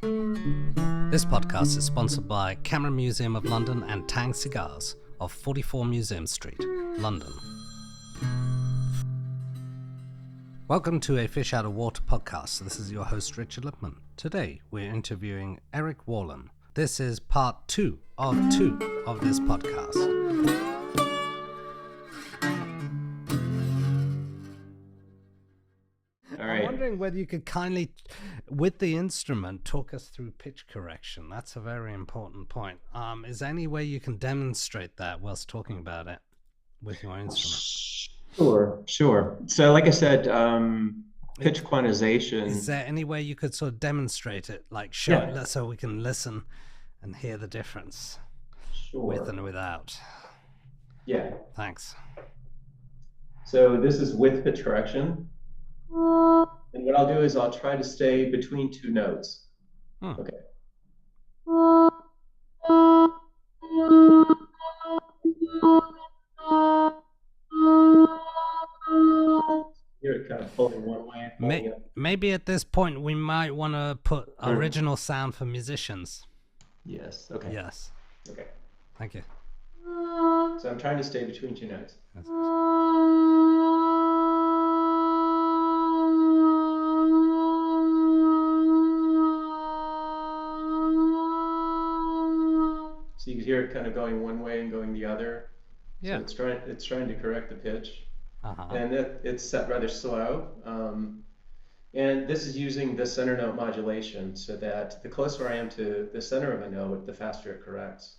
This podcast is sponsored by Camera Museum of London and Tang Cigars of 44 Museum Street, London. Welcome to a Fish Out of Water podcast. This is your host, Richard Lipman. Today, we're interviewing Eric Wallin. This is part two of this podcast. I'm wondering whether you could kindly, with the instrument, talk us through pitch correction. That's a very important point. Is there any way you can demonstrate that whilst talking about it with your instrument? Sure. So like I said, pitch quantization. Is there any way you could sort of demonstrate it, like show it so we can listen and hear the difference with and without? Yeah. Thanks. So this is with pitch correction. And what I'll do is I'll try to stay between two notes. Okay. Here it kind of pulling one way. Maybe at this point we might want to put original sound for musicians. Yes. Okay. Yes. Okay. Thank you. So I'm trying to stay between two notes. Yes. So you can hear it kind of going one way and going the other. Yeah. So it's trying to correct the pitch. And it's set rather slow. And this is using the center note modulation so that the closer I am to the center of a note, the faster it corrects.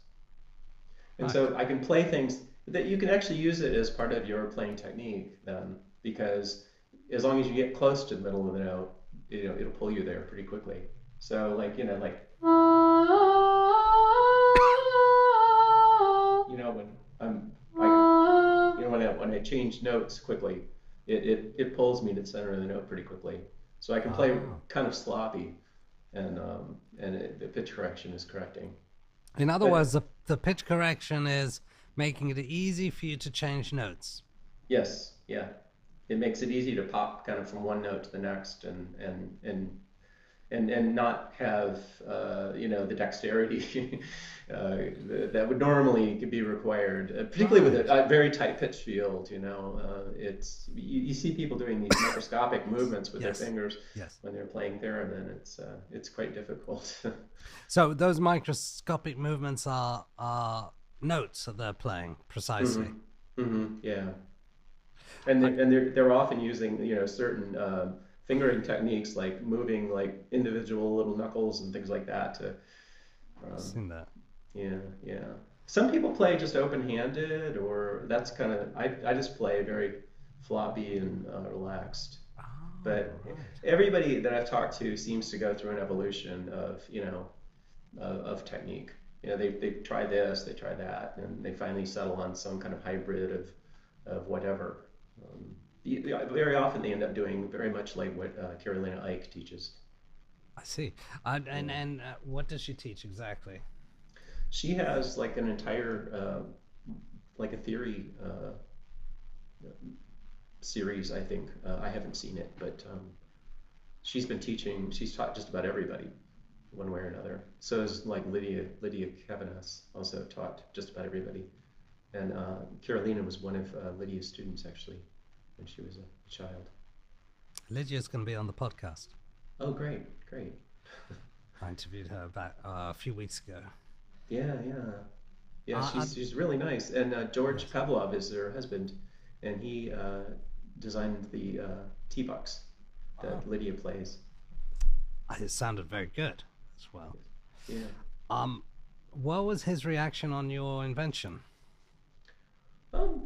And so I can play things that you can actually use it as part of your playing technique then, because as long as you get close to the middle of the note, it'll pull you there pretty quickly. So when I change notes quickly, it pulls me to the center of the note pretty quickly. So I can play kind of sloppy, and the pitch correction is correcting. In other words, the pitch correction is making it easy for you to change notes. Yes, yeah. It makes it easy to pop kind of from one note to the next, and not have the dexterity that would normally be required, particularly with a very tight pitch field. You see people doing these microscopic movements with their fingers when they're playing theremin. It's quite difficult. So those microscopic movements are notes that they're playing precisely. Yeah, and they're often using certain fingering techniques, like moving like individual little knuckles and things like that to I've seen that. Yeah. Some people play just open-handed, or that's kind of I just play very floppy and relaxed. But everybody that I've talked to seems to go through an evolution of technique. They try this, they try that, and they finally settle on some kind of hybrid of whatever. Very often they end up doing very much like what Carolina Ike teaches. I see. And what does she teach exactly? She has like an entire like a theory series, I think. I haven't seen it, but she's taught just about everybody one way or another. So is like Lydia Kevinus also taught just about everybody. And Carolina was one of Lydia's students, actually, when she was a child. Lydia's going to be on the podcast. Oh, great. I interviewed her about a few weeks ago. Yeah. She's really nice. And George Pavlov is her husband, and he designed the T-Bucks that Lydia plays. It sounded very good as well. Yeah. What was his reaction on your invention?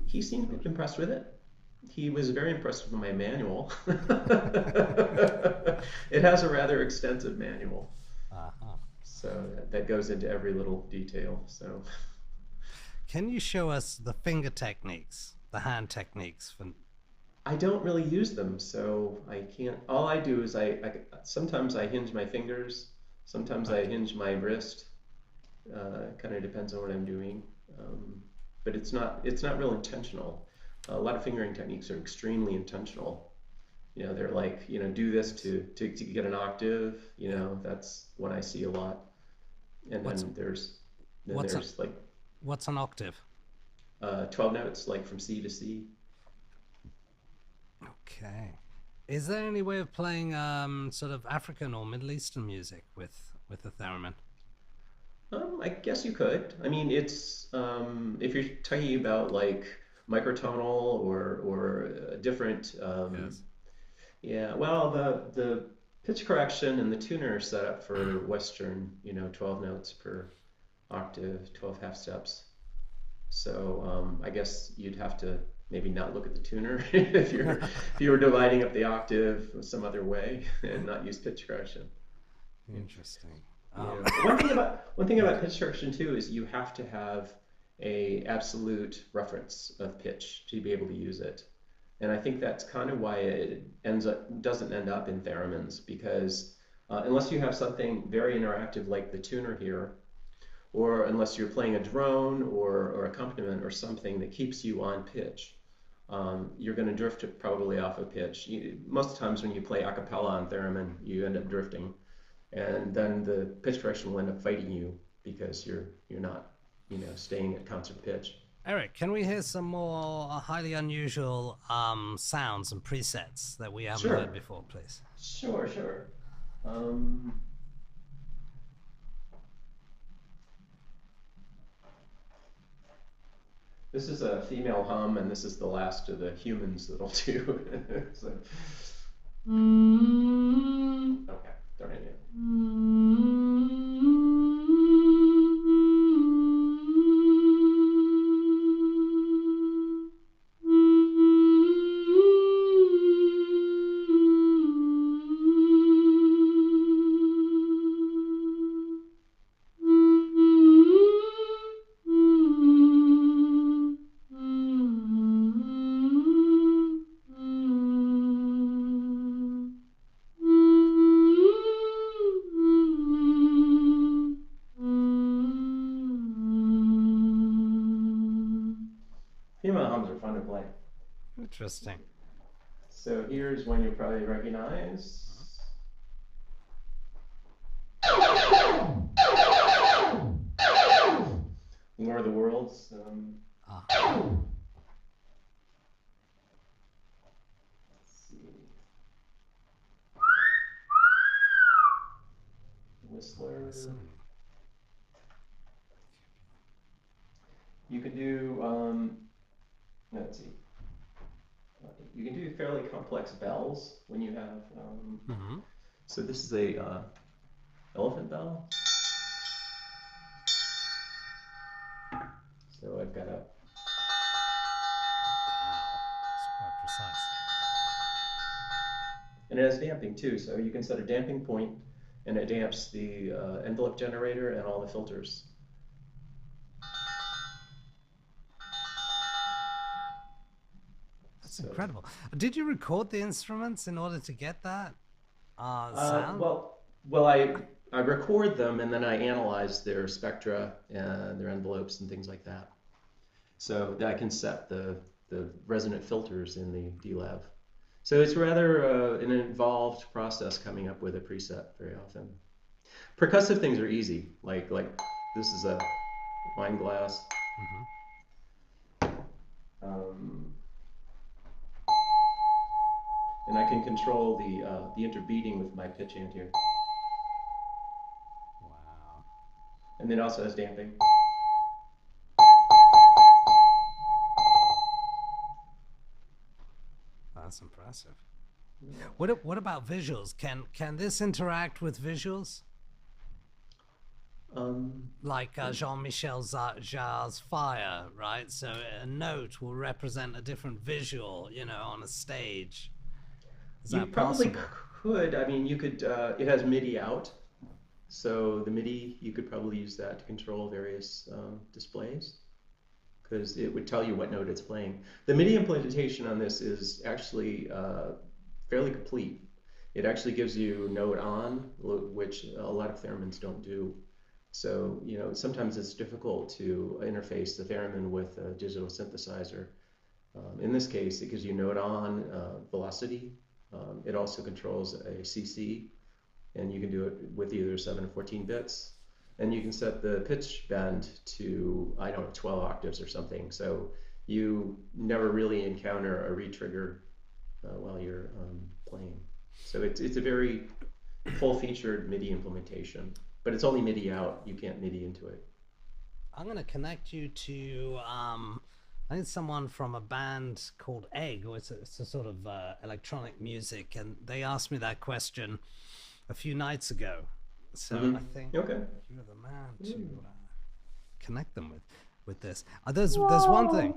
He seemed impressed with it. He was very impressed with my manual. It has a rather extensive manual. So that goes into every little detail. So, can you show us the finger techniques, the hand techniques? I don't really use them, so I can't. All I do is I sometimes I hinge my fingers, sometimes I hinge my wrist. Kind of depends on what I'm doing, but it's not real intentional. A lot of fingering techniques are extremely intentional, they're like, do this to get an octave. That's what I see a lot. And What's then there's what's a, like what's an octave? 12 notes, like from C to C. Okay. Is there any way of playing sort of African or Middle Eastern music with the theremin? I guess you could. I mean, it's if you're talking about like microtonal or different. Yes. Yeah, well, the pitch correction and the tuner are set up for Western, 12 notes per octave, 12 half steps. So I guess you'd have to maybe not look at the tuner if you were dividing up the octave some other way and not use pitch correction. Interesting. Yeah. One thing about pitch correction too is you have to have a absolute reference of pitch to be able to use it. And I think that's kind of why it doesn't end up in theremins, because unless you have something very interactive like the tuner here, or unless you're playing a drone or accompaniment or something that keeps you on pitch, you're going to drift probably off of pitch. Most times when you play a cappella on theremin, you end up drifting, and then the pitch correction will end up fighting you because you're not staying at concert pitch. Eric, can we hear some more highly unusual sounds and presets that we haven't heard before, please? Sure. This is a female hum, and this is the last of the humans that I'll do. So. Okay, don't hit it. Female hums are fun to play. Interesting. So here's one you'll probably recognize. War of the Worlds. Let's see. Whistler. You could do, let's see. You can do fairly complex bells when you have. So this is a elephant bell. So I've got a. Wow, it's quite precise. And it has damping too, so you can set a damping point, and it damps the envelope generator and all the filters. That's incredible. Did you record the instruments in order to get that sound? Well, I record them, and then I analyze their spectra and their envelopes and things like that, so that I can set the resonant filters in the D-Lev. So it's rather an involved process coming up with a preset very often. Percussive things are easy, like this is a wine glass. And I can control the interbeating with my pitch hand here. Wow. And then it also has damping. That's impressive. What about visuals? Can this interact with visuals? Like Jean-Michel Jarre's Fire, right? So a note will represent a different visual, on a stage. Is that probably possible? Could. I mean, you could. It has MIDI out, so the MIDI, you could probably use that to control various displays, because it would tell you what note it's playing. The MIDI implementation on this is actually fairly complete. It actually gives you note on, which a lot of theremins don't do. So sometimes it's difficult to interface the theremin with a digital synthesizer. In this case, it gives you note on, velocity, It also controls a CC, and you can do it with either 7 or 14 bits. And you can set the pitch bend to, I don't know, 12 octaves or something. So you never really encounter a retrigger while you're playing. So it's a very full-featured MIDI implementation, but it's only MIDI out. You can't MIDI into it. I'm going to connect you to, I think it's someone from a band called Egg, or it's a sort of electronic music, and they asked me that question a few nights ago. So I think you're the man to connect them with this. There's one thing.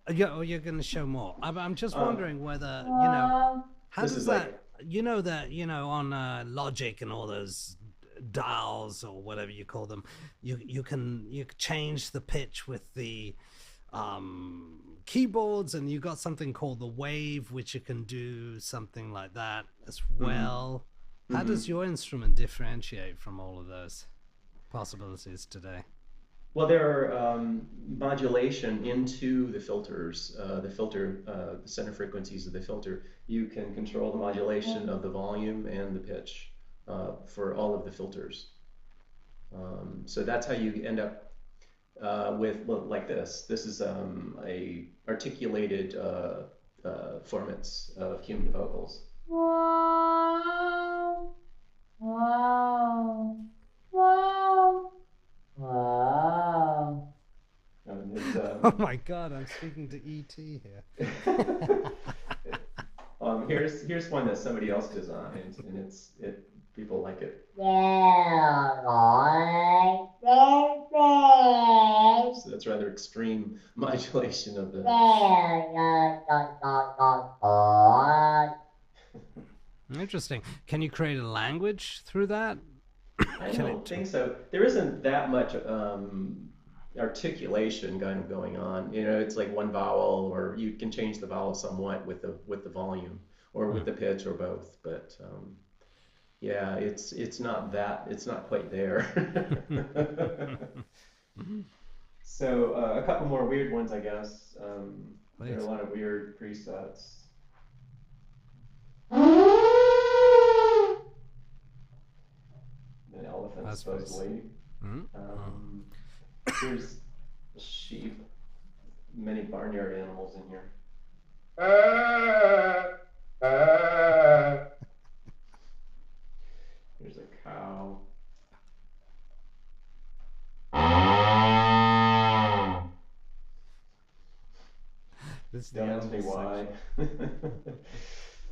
You're going to show more. I'm just wondering whether, how does that, on Logic and all those dials or whatever you call them, you can change the pitch with the keyboards, and you got something called the wave, which you can do something like that as well. How does your instrument differentiate from all of those possibilities today? Well, there are modulation into the filters, the center frequencies of the filter. You can control the modulation of the volume and the pitch for all of the filters. So that's how you end up with like this. This is a articulated formats of human vocals. Oh my God, I'm speaking to E.T. here. Here's one that somebody else designed, and people like it. So that's rather extreme modulation of the. Interesting. Can you create a language through that? I don't think so. There isn't that much articulation kind of going on. It's like one vowel, or you can change the vowel somewhat with the volume, or with the pitch, or both. But yeah, it's not quite there. So a couple more weird ones, I guess. There are a lot of weird presets. An elephant, supposedly. Here's sheep, many barnyard animals in here. Here's a cow. Don't ask me why.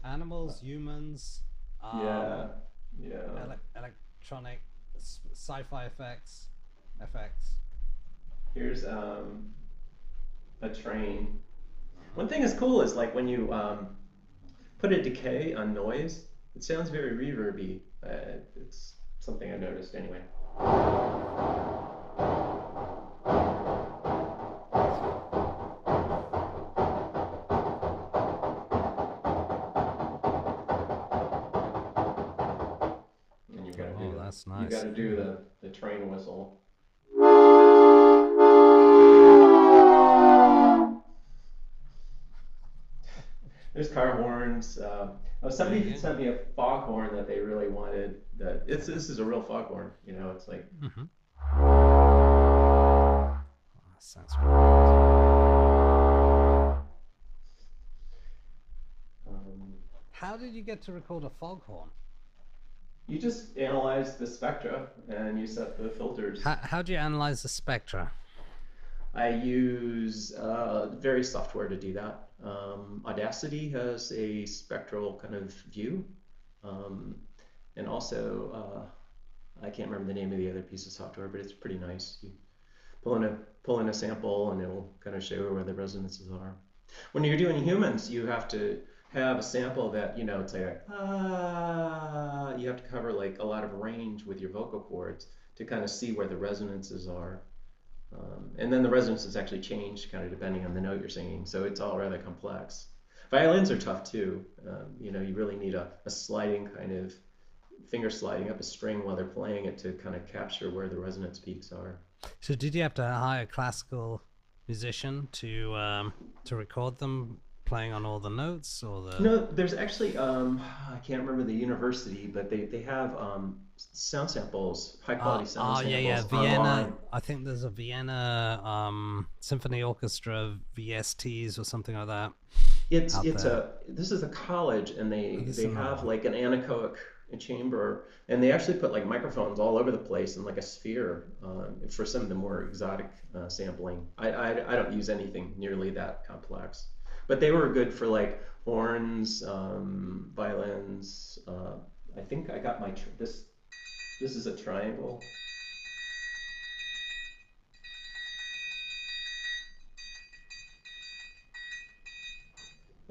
Animals, humans, electronic, sci-fi effects. Here's a train. One thing that's cool is like when you put a decay on noise, it sounds very reverby. It's something I noticed anyway. And you've got to do that's nice. You got to do the train whistle. There's car horns. Somebody sent me a foghorn that they really wanted. This is a real foghorn. It's like. That sounds really good. How did you get to record a foghorn? You just analyze the spectra and you set the filters. How do you analyze the spectra? I use various software to do that. Audacity has a spectral kind of view, and also I can't remember the name of the other piece of software, but it's pretty nice. You pull in a sample, and it'll kind of show where the resonances are. When you're doing humans, you have to have a sample that it's like you have to cover like a lot of range with your vocal cords to kind of see where the resonances are. And then the resonances actually change kind of depending on the note you're singing, so it's all rather complex. Violins are tough too. You really need a sliding kind of finger sliding up a string while they're playing it to kind of capture where the resonance peaks are. So did you have to hire a classical musician to record them playing on all the notes or the? No, there's actually I can't remember the university, but they have sound samples, high quality sound Yeah, samples Vienna. online. I think there's a Vienna symphony orchestra VSTs or something like that out It's there. a this is a college, and Oh, this is they another have one. like an anechoic chamber, and they actually put like microphones all over the place in like a sphere for some of the more exotic sampling. I don't use anything nearly that complex, but they were good for like horns, violins. I think I got my this is a triangle.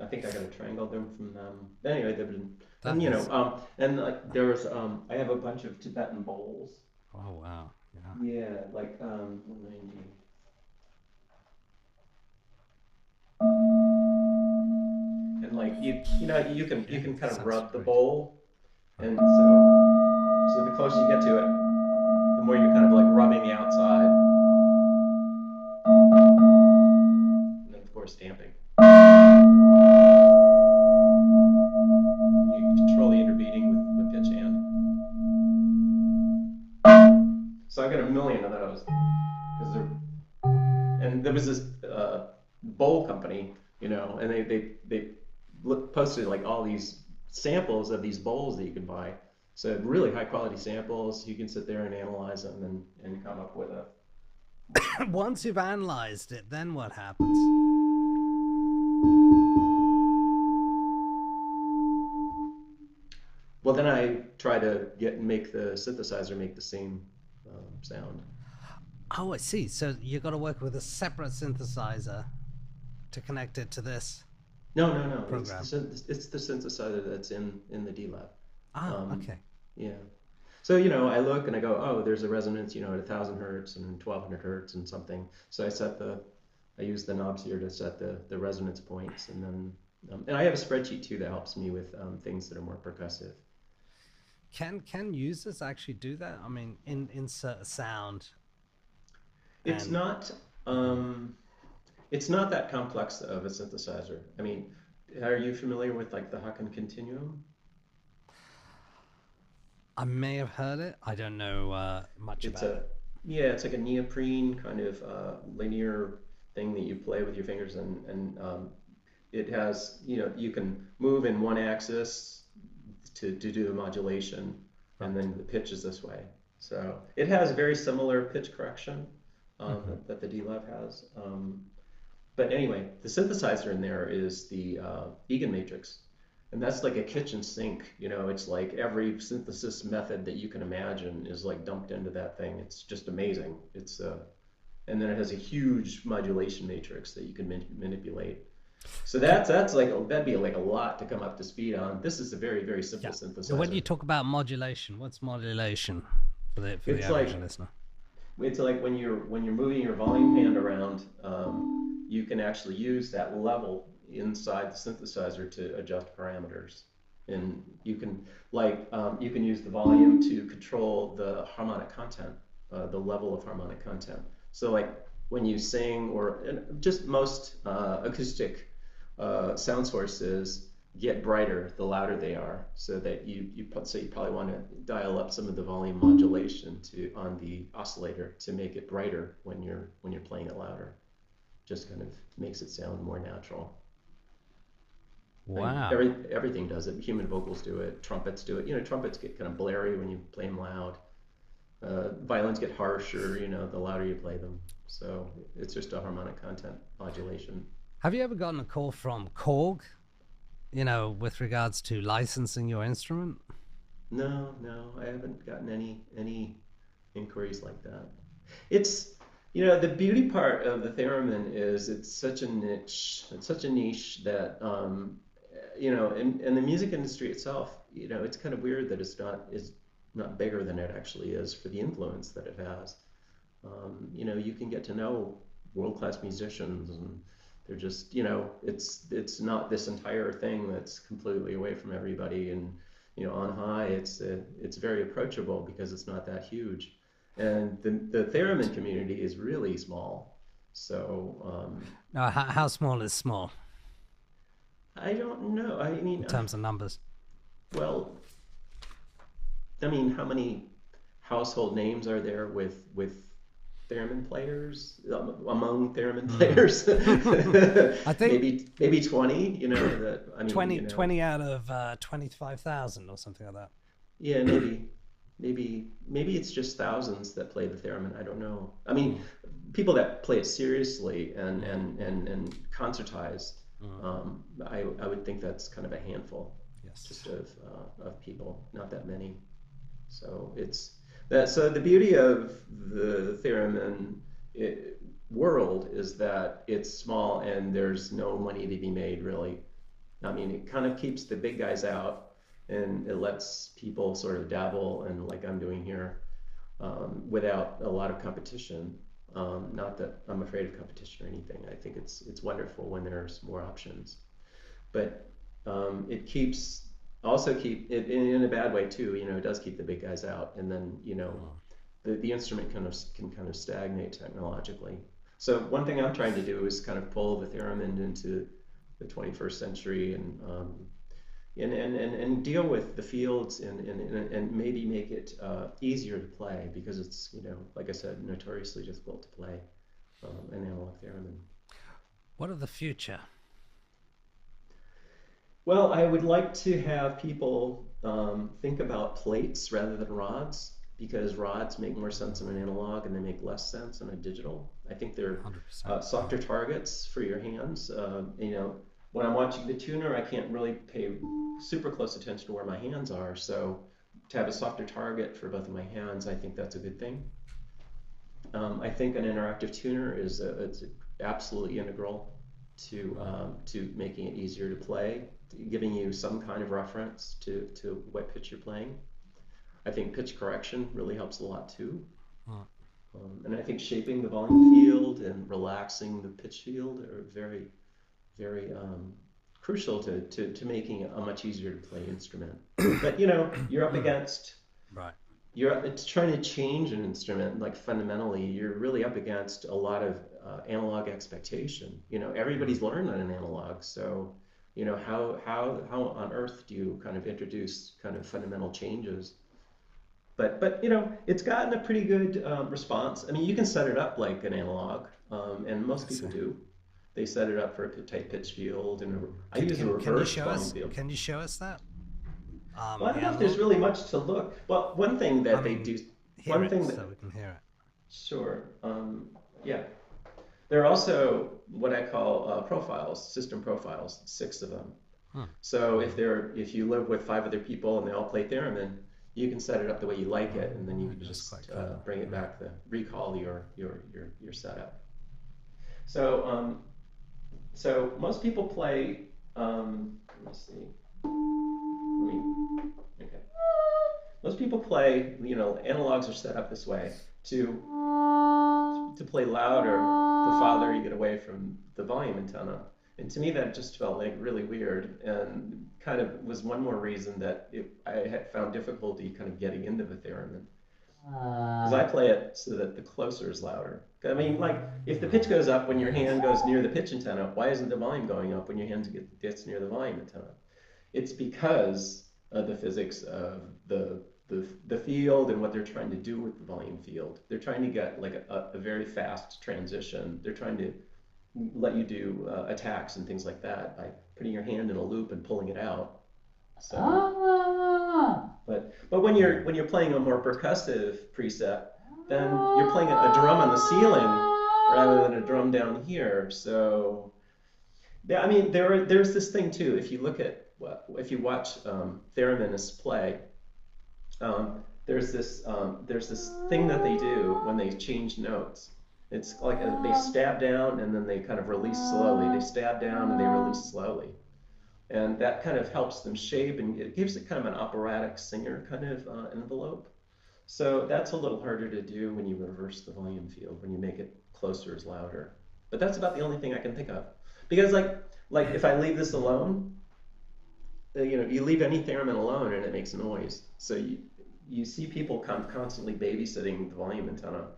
I think I got a triangle them from them. Anyway, they've been, and That is. and like there's, I have a bunch of Tibetan bowls. Oh wow. Yeah. Yeah, like 190. And like you Okay. can kind of Sounds rub the great. bowl, Right. and so the closer you get to it, the more you're kind of like rubbing the outside, and then of course damping. You control the interbeating with the pitch hand. So I've got a million of those because they're and there was this bowl company, and they posted like all these samples of these bowls that you can buy. So really high quality samples, you can sit there and analyze them and come up with a. Once you've analyzed it, then what happens? Well, then I try to make the synthesizer make the same sound. Oh, I see. So you got to work with a separate synthesizer to connect it to this No, no, no. program. It's the synthesizer that's in the D-Lev. Ah, Um, okay. yeah. So, I look and I go, oh, there's a resonance, at 1,000 hertz and 1,200 hertz and something. So I use the knobs here to set the resonance points, and then, and I have a spreadsheet too that helps me with things that are more percussive. Can users actually do that? I mean, insert a sound It's and not, mhm. it's not that complex of a synthesizer. I mean, are you familiar with like the Haken Continuum? I may have heard it. I don't know much It's about a it. Yeah, it's like a neoprene kind of linear thing that you play with your fingers, and it has, you can move in one axis to do the modulation, and Right. then the pitch is this way. So it has very similar pitch correction Hmm. that the D-Lev has. But anyway, the synthesizer in there is the Egan matrix. And that's like a kitchen sink. It's like every synthesis method that you can imagine is like dumped into that thing. It's just amazing. And then it has a huge modulation matrix that you can manipulate. So Can, that's like that'd be like a lot to come up to speed on. This is a very, very simple yeah. When you synthesizer. talk about modulation, what's modulation for the It's average like listener? it's like when you're moving your volume hand around, you can actually use that level inside the synthesizer to adjust parameters, and you can use the volume to control the harmonic content, the level of harmonic content. So like when you sing, or just most acoustic sound sources get brighter the louder they are, so that so you probably want to dial up some of the volume modulation to on the oscillator to make it brighter when you're playing it louder. Just kind of makes it sound more natural. I mean, Wow. everything does it. Human vocals do it. Trumpets do it. Trumpets get kind of blary when you play them loud. Violins get harsher, the louder you play them. So it's just a harmonic content modulation. Have you ever gotten a call from Korg? With regards to licensing your instrument? No, no, I haven't gotten any inquiries like that. It's the beauty part of the theremin is it's such a niche. It's such a niche that in the music industry itself, it's kind of weird that it's not bigger than it actually is for the influence that it has. You can get to know world class musicians, and they're just it's not this entire thing that's completely away from everybody, and on high it's very approachable because it's not that huge, and the Right. theremin community is really small. So Now, how small is small? I don't know. I mean, in terms of numbers? well, I mean, how many household names are there with theremin players among theremin Hmm. players? I think Maybe 20. You know that. I mean, 20, you know, 20 out of 25,000 or something like that. yeah, maybe it's just thousands that play the theremin. I don't know. I mean, Mm, people that play it seriously mm, mm, and concertize. mm. I would think that's kind of a handful, Yes. just of people, not that many. So it's that. So the beauty of the theremin it, world is that it's small and there's no money to be made really. I mean, it kind of keeps the big guys out and it lets people sort of dabble and like I'm doing here without a lot of competition. Not that I'm afraid of competition or anything. I think it's wonderful when there's more options, but it keeps also keep it in a bad way too. You know, it does keep the big guys out, and then you know Mm. the instrument can kind of stagnate technologically. So one thing I'm trying to do is kind of pull the theremin into the 21st century and deal with the fields and maybe make it easier to play because it's you know like I said notoriously difficult to play an analog theremin. What of the future? Well, I would like to have people think about plates rather than rods because rods make more sense in an analog and they make less sense in a digital. I think they're 100%. softer targets for your hands. You know, when I'm watching the tuner, I can't really pay super close attention to where my hands are. So to have a softer target for both of my hands, I think that's a good thing. I think an interactive tuner is it's absolutely integral to making it easier to play, giving you some kind of reference to what pitch you're playing. I think pitch correction really helps a lot too. Mm. And I think shaping the volume field and relaxing the pitch field are very crucial to making it a much easier to play instrument. But you know, you're up Mm. against Right. it's trying to change an instrument like fundamentally you're really up against a lot of analog expectation. You know, Mm. everybody's learned on an analog, so you know how on earth do you kind of introduce kind of fundamental changes? But you know it's gotten a pretty good response. I mean you can set it up like an analog, and most I see. people do. They set it up for a tight pitch field and I Can, use a can, can you reverse show volume us? field. Can you show us that Well, I don't know if there's analog? really much to look. Well, one thing I that they mean, do, hear one it thing so that we can hear it. sure. Yeah. There are also what I call profiles, system profiles, 6 of them. Hmm. So if you live with 5 other people and they all play theremin, you can set it up the way you like it, and then you Oh, can that's quite just clever. bring it Right. back, recall your setup. So so most people play. Let me see. Let me okay. Most people play. You know, analogs are set up this way to play louder the farther you get away from the volume antenna. And to me, that just felt like really weird and kind of was one more reason that I had found difficulty kind of getting into the theremin. Because I play it so that the closer is louder. I mean, like, if the pitch goes up when your hand goes near the pitch antenna, why isn't the volume going up when your hand gets near the volume antenna? It's because of the physics of the field and what they're trying to do with the volume field. They're trying to get like a very fast transition. They're trying to let you do attacks and things like that by putting your hand in a loop and pulling it out. So, but when you're playing a more percussive preset, then you're playing a drum on the ceiling rather than a drum down here. So yeah, I mean there's this thing too. If you look at if you watch thereminists play, there's this thing that they do when they change notes. It's like they stab down and then they kind of release slowly. They stab down and they release slowly, and that kind of helps them shape and it gives it kind of an operatic singer kind of envelope. So that's a little harder to do when you reverse the volume field, when you make it closer is louder. But that's about the only thing I can think of. Because like if I leave this alone, you know, you leave any theremin alone and it makes noise. So you see people constantly babysitting the volume antenna.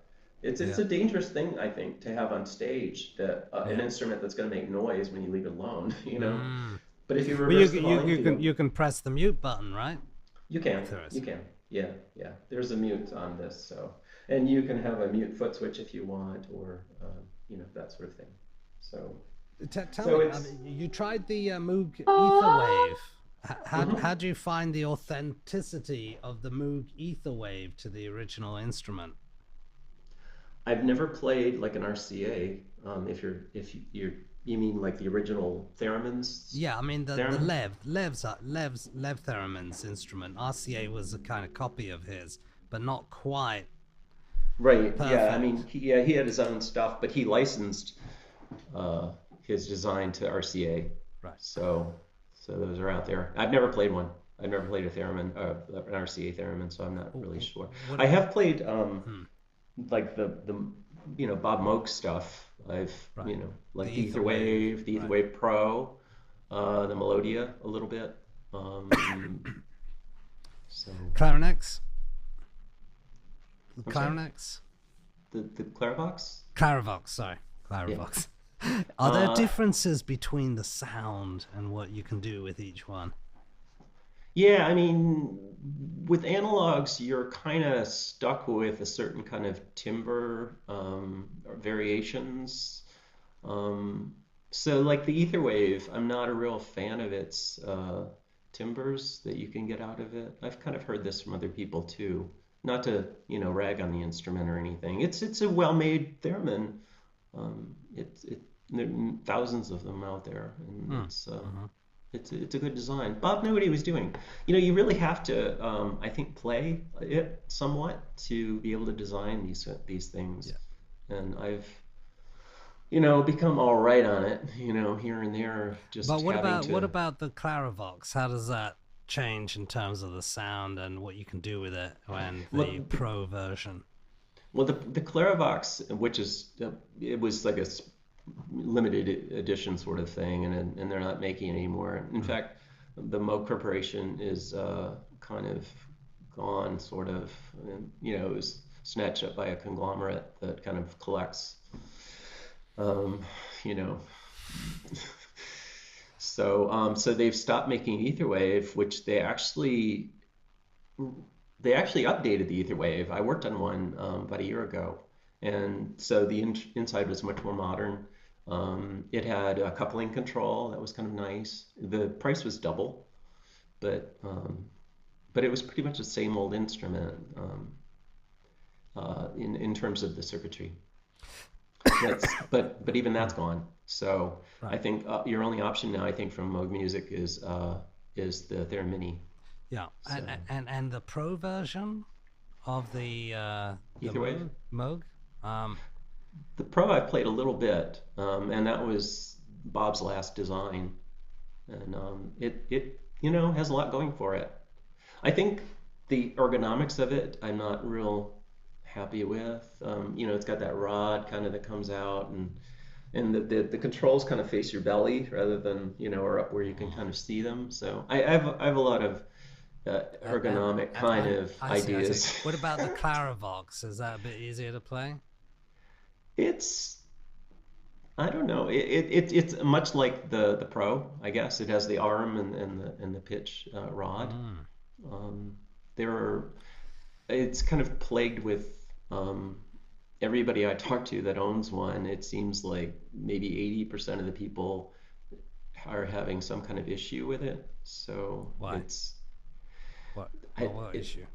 It's Yeah. a dangerous thing I think to have on stage that an Yeah. instrument that's going to make noise when you leave it alone. You know, Mm. But if you Well, you reverse the volume, if you you can press the mute button, right? You can. There is. You can. Yeah, yeah. There's a mute on this, so and you can have a mute foot switch if you want, or that sort of thing. So, Tell so me, I it's. mean, you tried the Moog Etherwave. How Mhm. do you find the authenticity of the Moog Etherwave to the original instrument? I've never played like an RCA. If you mean like the original Theremins, Yeah, I mean the Theremin. Lev Theremin's instrument. RCA was a kind of copy of his, but not quite Right. Yeah. I mean, perfect. he had his own stuff, but he licensed uh, his design to RCA. Right. So those are out there. I've never played one. I've never played a theremin, an RCA theremin, so I'm not really sure. What? I have played Hmm, like the Bob Moog stuff. I've right. like The Etherwave. The Right. Etherwave Pro, the Melodia a little bit. Um, so Clarinets. I'm sorry, Clarinets. the Clarivox. Clarivox. Sorry, Yeah. Clarivox. Are there Uh, differences between the sound and what you can do with each one? Yeah, I mean, with analogs, you're kind of stuck with a certain kind of timbre or variations. Um, so, like the ether wave, I'm not a real fan of its timbres that you can get out of it. I've kind of heard this from other people too. Not to, rag on the instrument or anything. It's a well-made theremin. There are thousands of them out there, and Hmm. Uh-huh. it's a good design. Bob knew what he was doing. You really have to, I think, play it somewhat to be able to design these things. Yeah. And I've, become all right on it. Here and there, But just having what to. about the Clarivox? How does that change in terms of the sound and what you can do with it when the Well, pro version? the Clarivox, which is it was like a limited edition sort of thing, and they're not making it anymore. In Mm. fact, the Moog Corporation is kind of gone, sort of. And, it was snatched up by a conglomerate that kind of collects, um, you know. So they've stopped making Etherwave, which they actually updated the Etherwave. I worked on one about a year ago, and so the inside was much more modern. It had a coupling control that was kind of nice. The price was double, but it was pretty much the same old instrument in terms of the circuitry. But even that's Mm. gone. So I Right. think your only option now, I think, from Moog Music is the Theremin. Yeah. So And the pro version of the Etherwave. Moog. Um, The Pro I played a little bit, and that was Bob's last design, and it has a lot going for it. I think the ergonomics of it I'm not real happy with. It's got that rod kind of that comes out, and the controls kind of face your belly rather than or up where you can kind of see them. So I have a lot of ergonomic kind of I see. I see. ideas. What about the Clarivox? Is that a bit easier to play? It's I don't know. It's much like the Pro, I guess. It has the arm and the pitch rod. Mm. Um, there are It's kind of plagued with everybody I talk to that owns one. It seems like maybe 80% of the people are having some kind of issue with it. So Why? it's What? I, What it issue?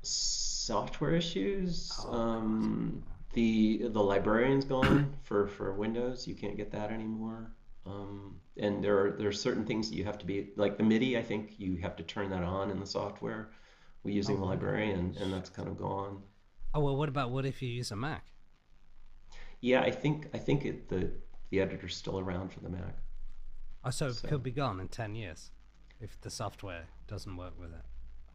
software issues. Oh, God. The librarian's gone for Windows. You can't get that anymore. And there are certain things that you have to be like the MIDI. I think you have to turn that on in the software Oh, using the really? librarian, and that's kind of gone. Oh, well, what if you use a Mac? Yeah, I think the editor's still around for the Mac. Oh, so it So could be gone in 10 years if the software doesn't work with it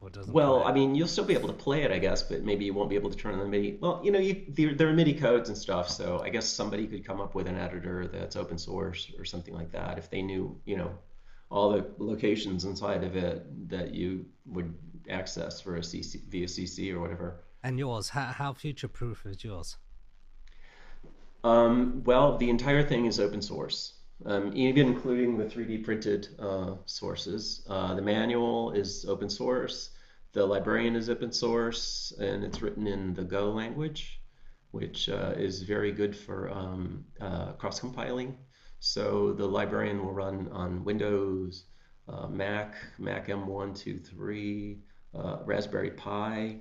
or doesn't well, I connect. mean, you'll still be able to play it, I guess, but maybe you won't be able to turn on the MIDI. Well, there are MIDI codes and stuff, so I guess somebody could come up with an editor that's open source or something like that if they knew, all the locations inside of it that you would access for a CC via CC or whatever. And yours, how future proof is yours? Well, the entire thing is open source, even including the 3D printed sources. The manual is open source. The librarian is open source, and it's written in the Go language, which is very good for cross-compiling. So the librarian will run on Windows, Mac M1, 2, 3, Raspberry Pi,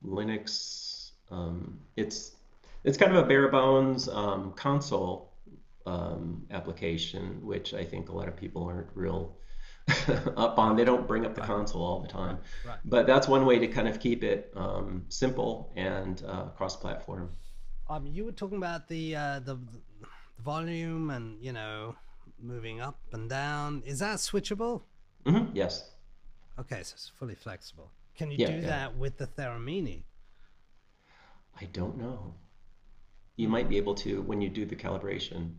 Linux. It's kind of a bare bones console application, which I think a lot of people aren't real up on. They don't bring up the console all the time, Right. but that's one way to kind of keep it simple and cross-platform. You were talking about the volume and moving up and down. Is that switchable? Yes. Okay, so it's fully flexible. Can you Yeah, do yeah. that with the Theremin? I don't know. You might be able to when you do the calibration.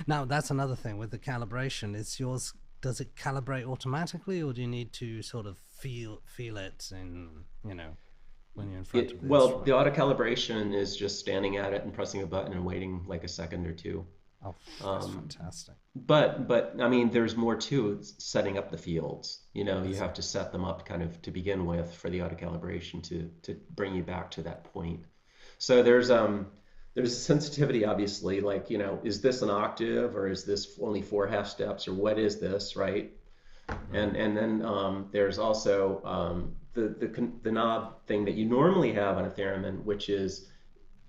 Now that's another thing with the calibration. Is yours, does it calibrate automatically, or do you need to sort of feel it in when you're in front of the Well, the instrument? auto calibration is just standing at it and pressing a button and waiting like a second or two. Oh, that's Um, fantastic. but I mean, there's more to setting up the fields. You Is have it? to set them up kind of to begin with for the auto calibration to bring you back to that point. So there's sensitivity, obviously, like, is this an octave or is this only four half steps or what is this, right? And then there's also the knob thing that you normally have on a theremin, which is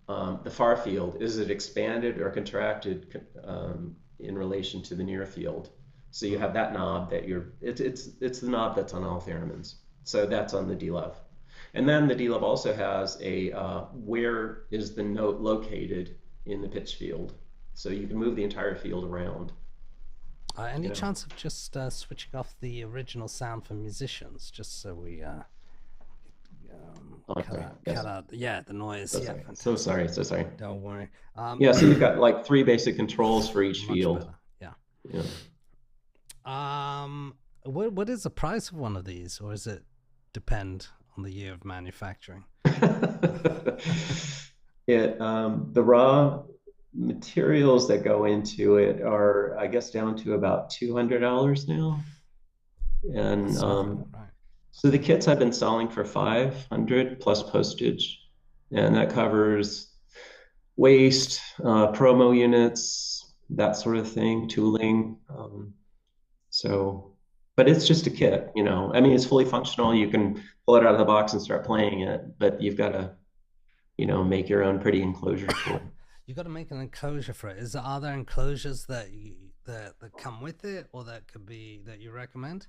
the far field. Is it expanded or contracted in relation to the near field? So you have that knob that it's the knob that's on all theremins. So that's on the D-Lev. And then the D-Lev also has a where is the note located in the pitch field. So you can move the entire field around, Any you know. chance of just switching off the original sound for musicians, just so we Okay, cut yes. out, yeah, the noise. So Yeah, sorry. So fantastic. sorry. So sorry. Don't worry. Yeah, so you've got like three basic controls for each Much field. better. Yeah. Yeah. What is the price of one of these, or is it depend on the year of manufacturing? The raw materials that go into it are, I guess, down to about $200 now. And That's not bad, right? so the kits I've been selling for 500 plus postage, and that covers waste, promo units, that sort of thing, tooling. So, but it's just a kit. I mean, it's fully functional. You can pull it out of the box and start playing it, but you've got to make your own pretty enclosure for it. You got to make an enclosure for it. Are there enclosures that come with it, or that could be that you recommend?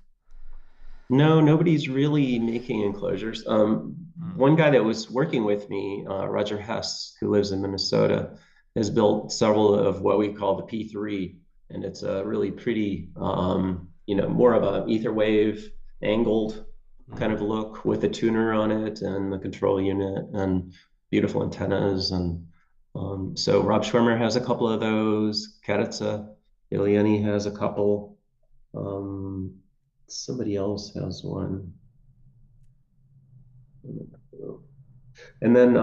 No, nobody's really making enclosures. Mm. One guy that was working with me, Roger Hess, who lives in Minnesota, has built several of what we call the P3, and it's a really pretty, more of a ether wave angled kind Mm. of look with a tuner on it and the control unit and beautiful antennas. And so Rob Schwimmer has a couple of those. Karitsa Ilyeni has a couple. Um, Somebody else has one. And then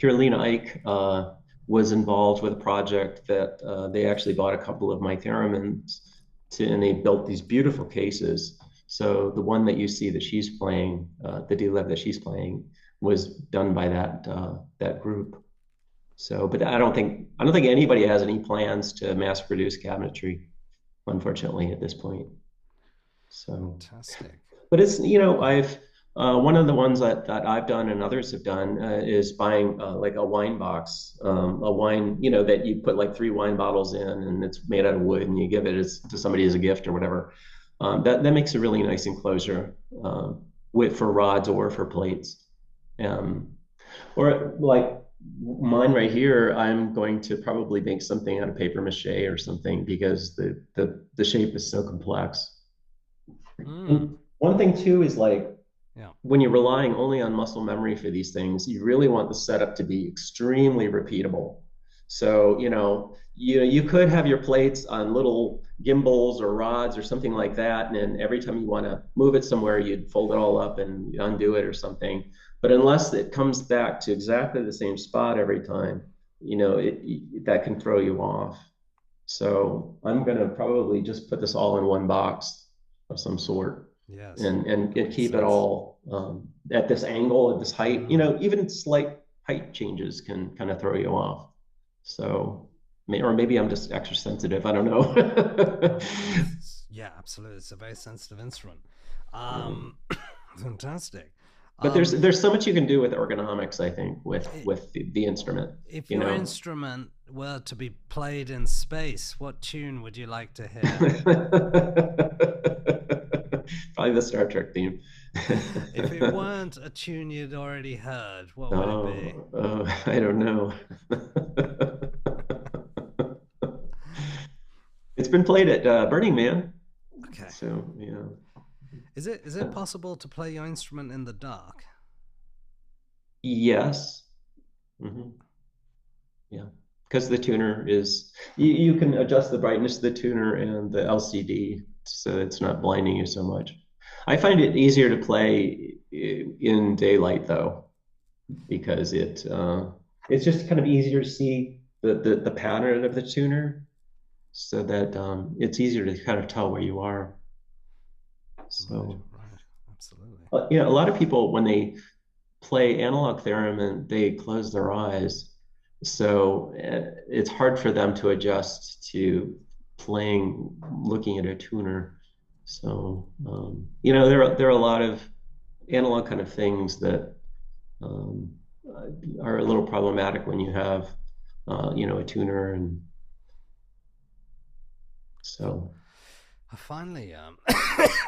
Carolina Ike was involved with a project that they actually bought a couple of my theremins and they built these beautiful cases. So the one that you see that she's playing, the D-Lev that she's playing, was done by that group. So, but I don't think anybody has any plans to mass produce cabinetry, unfortunately, at this point. So, Fantastic. but I've one of the ones that I've done and others have done is buying like a wine box, a wine, that you put like three wine bottles in, and it's made out of wood, and you give it to somebody as a gift or whatever. That makes a really nice enclosure with for rods or for plates. Um, or like mine right here, I'm going to probably make something out of paper mache or something because the shape is so complex. Mm. And one thing too is like Yeah. when you're relying only on muscle memory for these things, you really want the setup to be extremely repeatable. So, you could have your plates on little gimbals or rods or something like that, and then every time you want to move it somewhere, you'd fold it all up and undo it or something. But unless it comes back to exactly the same spot every time, that can throw you off. So I'm going to probably just put this all in one box of some sort. Yes. And keep it all at this angle, at this height. Even slight height changes can kind of throw you off. So, or maybe I'm just extra sensitive. I don't know. Yeah, absolutely. It's a very sensitive instrument. Fantastic. But there's so much you can do with ergonomics, I think, with the instrument. If your instrument were to be played in space, what tune would you like to hear? Probably the Star Trek theme. If it weren't a tune you'd already heard, what would it be? I don't know. It's been played at Burning Man. Okay. So, yeah. Is it possible to play your instrument in the dark? Yes. Mm-hmm. Yeah. Because the tuner is, you can adjust the brightness of the tuner and the LCD so it's not blinding you so much. I find it easier to play in daylight though, because it's just kind of easier to see the pattern of the tuner, so that it's easier to kind of tell where you are. So, right. Absolutely. A lot of people, when they play analog theremin, they close their eyes. So it's hard for them to adjust to playing, looking at a tuner. So, there are a lot of analog kind of things that are a little problematic when you have, a tuner. And so. Finally,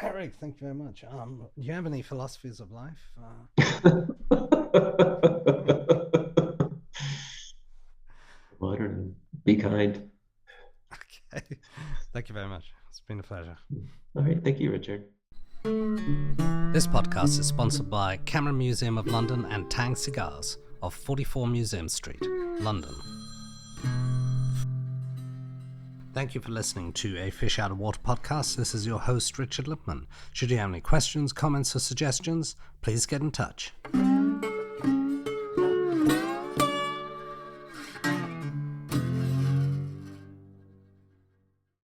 Eric, thank you very much. Do you have any philosophies of life? Well, I don't know. Be kind. Okay. Thank you very much. It's been a pleasure. All right. Thank you, Richard. This podcast is sponsored by Camera Museum of London and Tang Cigars of 44 Museum Street, London. Thank you for listening to a Fish Out of Water podcast. This is your host, Richard Lipman. Should you have any questions, comments, or suggestions, please get in touch.